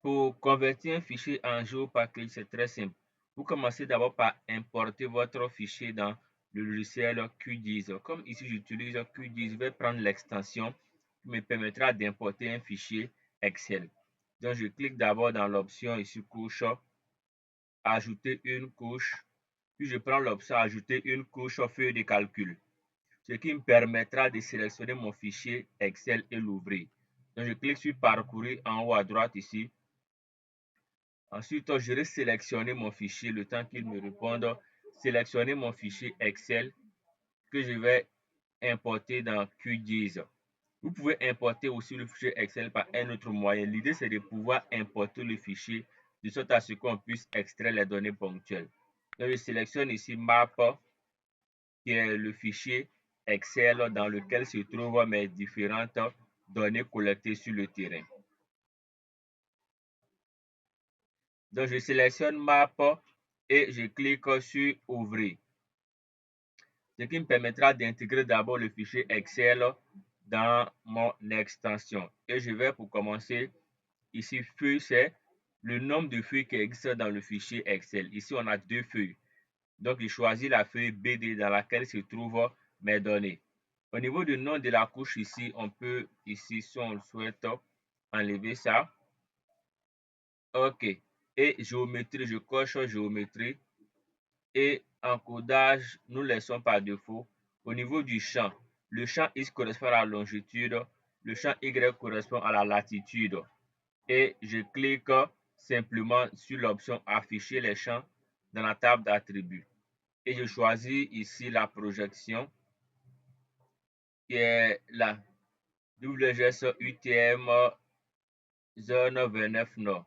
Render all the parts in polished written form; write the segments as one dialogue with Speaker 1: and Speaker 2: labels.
Speaker 1: Pour convertir un fichier en GeoPackage, c'est très simple. Vous commencez d'abord par importer votre fichier dans le logiciel QGIS. Comme ici, j'utilise QGIS, je vais prendre l'extension qui me permettra d'importer un fichier Excel. Donc, je clique d'abord dans l'option ici, couche, ajouter une couche, puis je prends l'option ajouter une couche feuille de calcul, ce qui me permettra de sélectionner mon fichier Excel et l'ouvrir. Donc, je clique sur parcourir en haut à droite ici. Ensuite, je vais sélectionner mon fichier le temps qu'il me réponde. Sélectionner mon fichier Excel que je vais importer dans QGIS. Vous pouvez importer aussi le fichier Excel par un autre moyen. L'idée, c'est de pouvoir importer le fichier de sorte à ce qu'on puisse extraire les données ponctuelles. Donc, je sélectionne ici Map, qui est le fichier Excel dans lequel se trouvent mes différentes données collectées sur le terrain. Donc, je sélectionne Map et je clique sur Ouvrir, ce qui me permettra d'intégrer d'abord le fichier Excel dans mon extension. Et je vais, pour commencer, ici, feuille, c'est le nombre de feuilles qui existent dans le fichier Excel. Ici, on a 2 feuilles. Donc, je choisis la feuille BD dans laquelle se trouvent mes données. Au niveau du nom de la couche ici, on peut, ici, si on le souhaite, enlever ça. OK. Et géométrie, je coche géométrie. Et encodage, nous laissons par défaut. Au niveau du champ, le champ X correspond à la longitude, le champ Y correspond à la latitude. Et je clique simplement sur l'option afficher les champs dans la table d'attributs. Et je choisis ici la projection qui est la WGS UTM zone 29 Nord.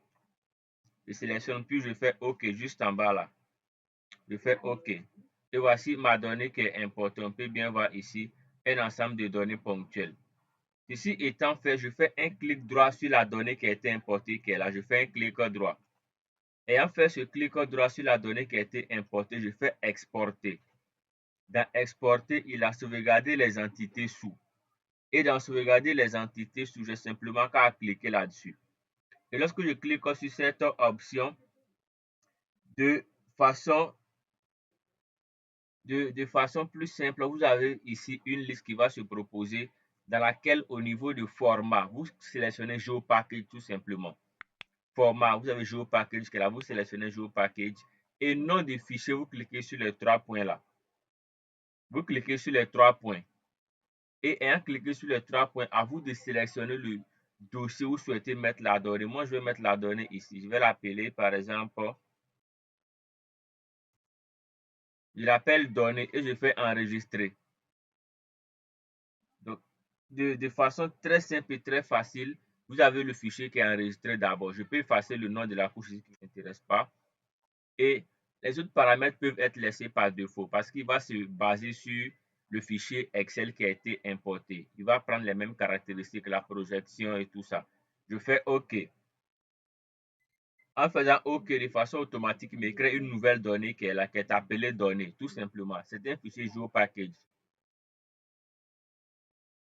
Speaker 1: Je sélectionne puis je fais OK juste en bas là. Je fais OK. Et voici ma donnée qui est importante. On peut bien voir ici un ensemble de données ponctuelles. Ceci étant fait, je fais un clic droit sur la donnée qui a été importée, qui est là. Je fais un clic droit. Ayant fait ce clic droit sur la donnée qui a été importée, je fais exporter. Dans exporter, il a sauvegardé les entités sous. Et dans sauvegarder les entités sous, j'ai simplement qu'à cliquer là-dessus. Et lorsque je clique sur cette option, de façon plus simple, vous avez ici une liste qui va se proposer dans laquelle au niveau de format, vous sélectionnez GeoPackage tout simplement. Format, vous avez GeoPackage qui est là, vous sélectionnez GeoPackage et nom de fichier, vous cliquez sur les 3 points là. Vous cliquez sur les 3 points et ayant cliqué sur les 3 points, à vous de sélectionner le dossier où vous souhaitez mettre la donnée. Moi, je vais mettre la donnée ici. Je vais l'appeler par exemple, je l'appelle données et je fais enregistrer. Donc, de façon très simple et très facile, vous avez le fichier qui est enregistré d'abord. Je peux effacer le nom de la couche ici qui ne m'intéresse pas. Et les autres paramètres peuvent être laissés par défaut parce qu'il va se baser sur le fichier Excel qui a été importé. Il va prendre les mêmes caractéristiques, la projection et tout ça. Je fais OK. En faisant OK de façon automatique, il me crée une nouvelle donnée qui est là, qui est appelée données, tout simplement. C'est un fichier GeoPackage.